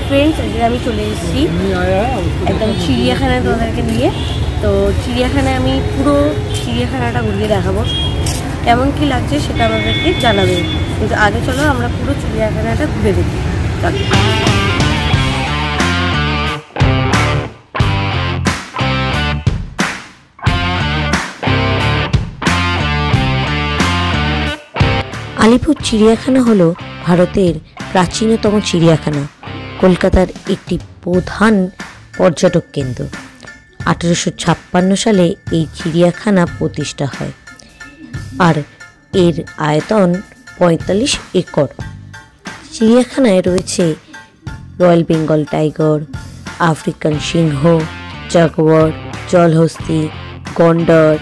Friends, আজকে আমি চলে এসেছি একদম চিড়িয়াখানায় তোমাদেরকে নিয়ে। তো চিড়িয়াখানায় আমি পুরো চিড়িয়াখানাটা ঘুরিয়ে দেখাবো, কেমন কি লাগছে সেটা আমাদেরকে জানাবে। কিন্তু আগে চলো আমরা পুরো চিড়িয়াখানাটা ঘুরে দেখি। আলিপুর চিড়িয়াখানা হলো ভারতের প্রাচীনতম চিড়িয়াখানা, কলকাতার একটি প্রধান পর্যটক কেন্দ্র। 1856 সালে এই চিড়িয়াখানা প্রতিষ্ঠা হয়, আর এর আয়তন 45 একর। চিড়িয়াখানায় রয়েছে রয়্যাল বেঙ্গল টাইগার, আফ্রিকান সিংহ, জাগুয়ার, জলহস্তী, গন্ডার,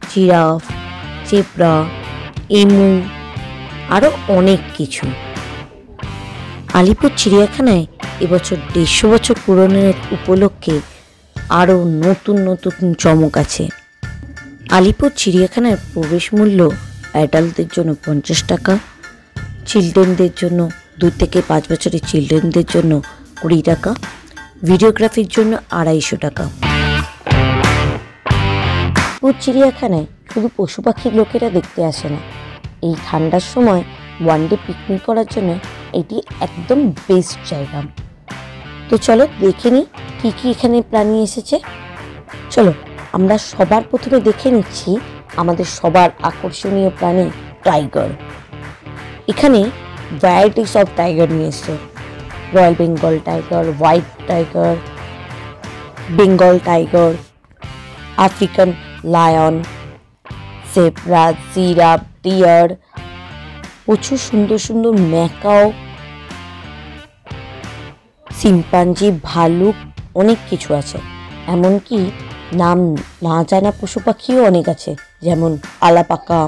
জিরাফ, জেব্রা, এমু, আরও অনেক কিছু। আলিপুর চিড়িয়াখানায় এবছর 150 বছর পূরণের উপলক্ষে আরও নতুন নতুন চমক আছে। আলিপুর চিড়িয়াখানার প্রবেশ মূল্য অ্যাডাল্টদের জন্য 50 টাকা, চিলড্রেনদের জন্য 2 থেকে 5 বছরের চিলড্রেনদের জন্য 20 টাকা, ভিডিওগ্রাফির জন্য 250 টাকা। আলিপুর চিড়িয়াখানায় শুধু পশু পাখির লোকেরা দেখতে আসে না, এই ঠান্ডার সময় ওয়ান ডে পিকনিক করার জন্য এটি একদম বেস্ট জায়গা। তো চলো দেখে নিই কী কী এখানে প্রাণী এসেছে। চলো আমরা সবার প্রথমে দেখে নিচ্ছি আমাদের সবার আকর্ষণীয় প্রাণী টাইগার। এখানে ভ্যারাইটিস অফ টাইগার নিয়ে এসছে, royal Bengal tiger, white tiger, Bengal tiger, African lion, zebra, giraffe, deer, প্রচুর সুন্দর সুন্দর ম্যাকাও, শিম্পাঞ্জি, ভালুক, অনেক কিছু আছে। এমনকি নাম না জানা পশু পাখিও অনেক আছে, যেমন আলাপাকা,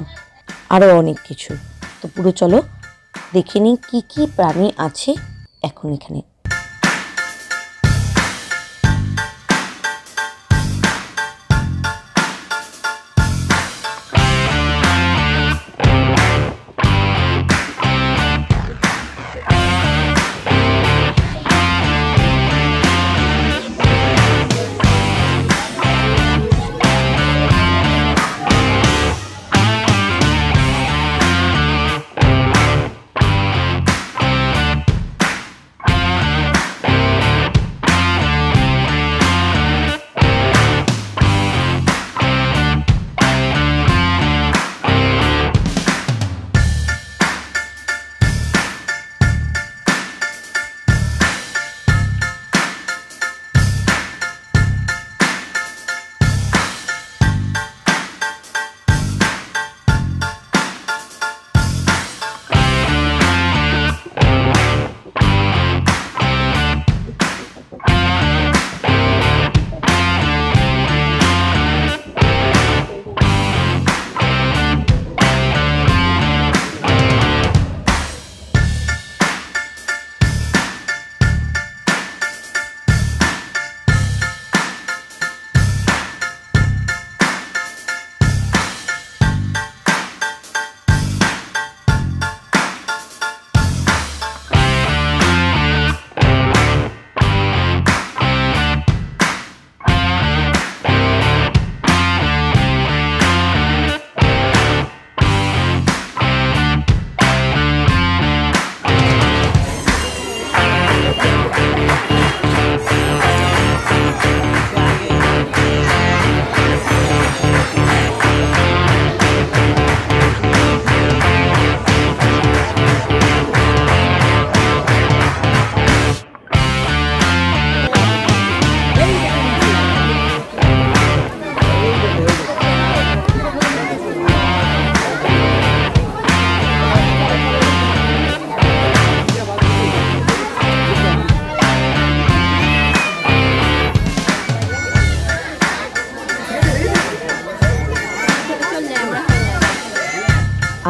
আরও অনেক কিছু। তো পুরো চলো দেখে নিই কী কী প্রাণী আছে এখন এখানে।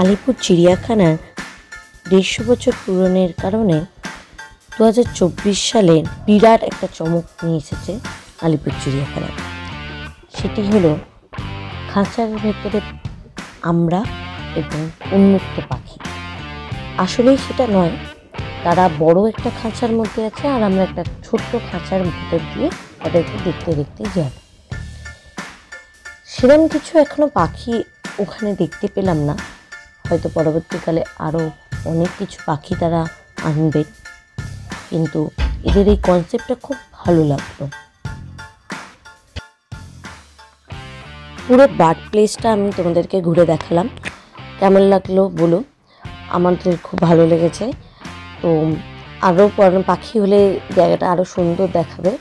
আলিপুর চিড়িয়াখানার 150 বছর পূরণের কারণে 2024 সালে বিরাট একটা চমক নিয়ে এসেছে আলিপুর চিড়িয়াখানায়। সেটি হলো খাঁচার ভেতরে আমরা এবং উন্মুক্ত পাখি। আসলেই সেটা নয়, তারা বড় একটা খাঁচার মধ্যে আছে আর আমরা একটা ছোট্ট খাঁচার ভিতর দিয়ে তাদেরকে দেখতে দেখতে যাব। সেরকম কিছু এখনো পাখি ওখানে দেখতে পেলাম না, হয়তো পরবর্তীকালে আরও অনেক কিছু পাখি তারা আনবে, কিন্তু এদের এই কনসেপ্টটা খুব ভালো লাগলো। পুরো বার্ড প্লেসটা আমি তোমাদেরকে ঘুরে দেখালাম, কেমন লাগলো বলো। আমাদের খুব ভালো লেগেছে। তো আরও পাখি হলে জায়গাটা আরও সুন্দর দেখাবে,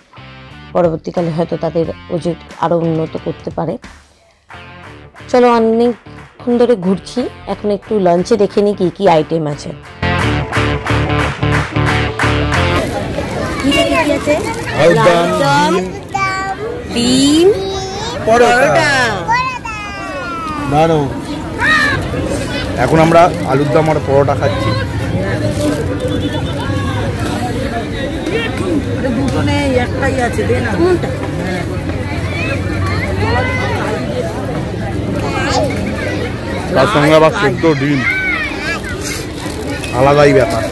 পরবর্তীকালে হয়তো তাদের ওজন আরও উন্নত করতে পারে। চলো, অনেকক্ষণ ধরে ঘুরছি, এখন একটু লাঞ্চে দেখে নিই কী কী আইটেম আছে। ডিম, পরোটা। এখন আমরা আলুর দম আর পরোটা খাচ্ছি। একটাই আছে, দে না। তার সঙ্গে আবার সেদ্ধ ডিম, আলাদাই ব্যাপার।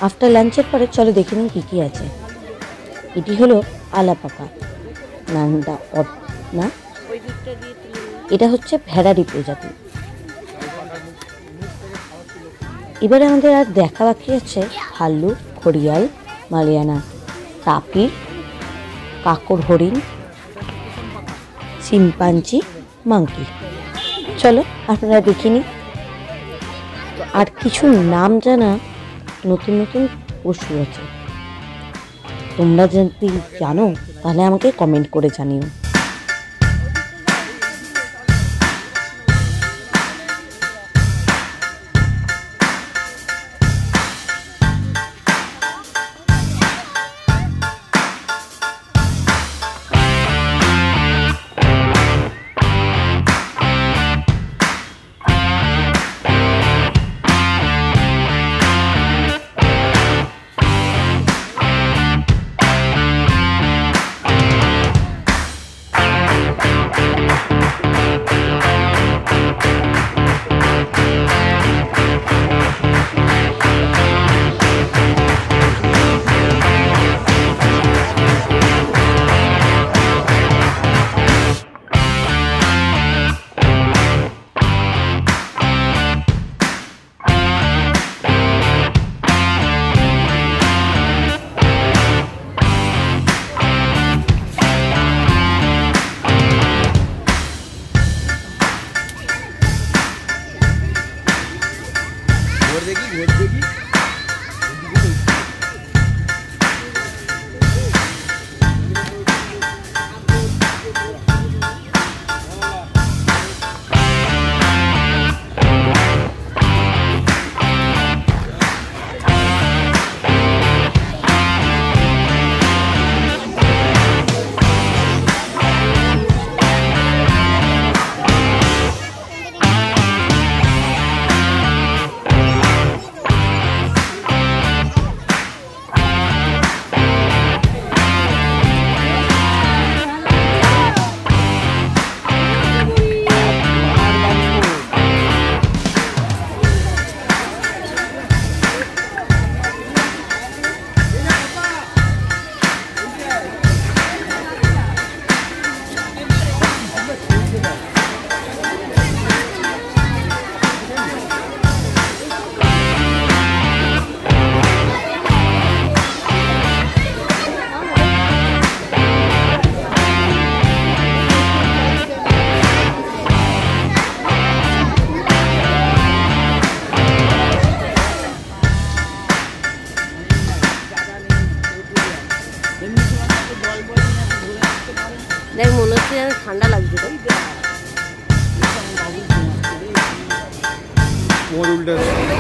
আফটার লাঞ্চের পরে চলো দেখে নিই কী কী আছে। এটি হলো আলাপাকা নামটা না, এটা হচ্ছে ভেড়ারি প্রজাতি। এবারে আমাদের আর দেখা বাকি আছে ভাল্লুক, ঘড়িয়াল, মালিয়ানা, তাপির, কাকর হরিণ, শিম্পাঞ্জি, মাংকি। চলো আপনারা দেখে নিন। আর কিছু নাম জানা নতুন নতুন পশু আছে, তোমরা যদি জানো তাহলে আমাকে কমেন্ট করে জানিও। দেখ মনে হচ্ছে ঠান্ডা লাগছে।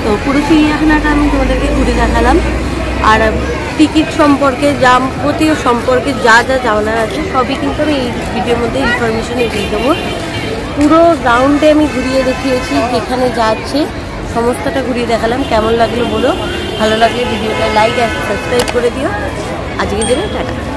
তো পুরো চিড়িয়াখানাটা আমি তোমাদেরকে ঘুরে দেখালাম, আর টিকিট সম্পর্কে যাবতীয় সম্পর্কে যা যা জানার আছে সবই কিন্তু আমি এই ভিডিওর মধ্যে ইনফরমেশন দিয়ে দেবো। পুরো রাউন্ডে আমি ঘুরিয়ে দেখিয়েছি, যেখানে যা আছে সমস্তটা ঘুরিয়ে দেখালাম। কেমন লাগলো বলো। ভালো লাগলে ভিডিওটা লাইক আর সাবস্ক্রাইব করে দিও। আজকের জন্য টাটা।